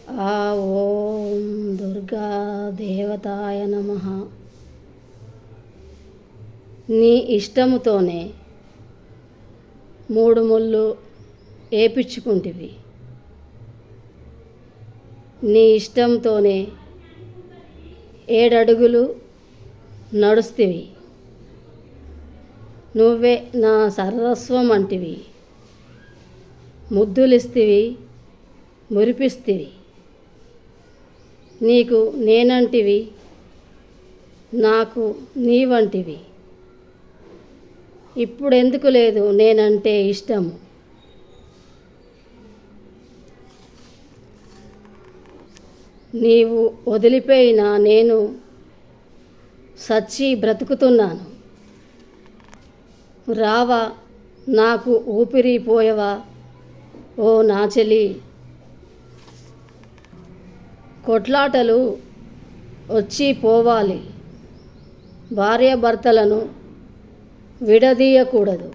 ఆ ఓం దుర్గా దేవతాయ నమః. నీ ఇష్టముతోనే 3 ముళ్ళు ఏపించుకుంటివి. నీ ఇష్టంతోనే 7 అడుగులు నడుస్తివి. నువ్వే నా సర్వస్వం అంటివి. ముద్దులిస్తివి, మురిపిస్తివి. నీకు నేనంటివి, నాకు నీవంటివి. ఇప్పుడెందుకు లేదు నేనంటే ఇష్టము? నీవు వదిలిపోయినా నేను సచ్చి బ్రతుకుతున్నాను. రావా, నాకు ఊపిరి పోయవా ఓ నా చెలి. కొట్లాటలు వచ్చి పోవాలి, భార్యాభర్తలను విడదీయకూడదు.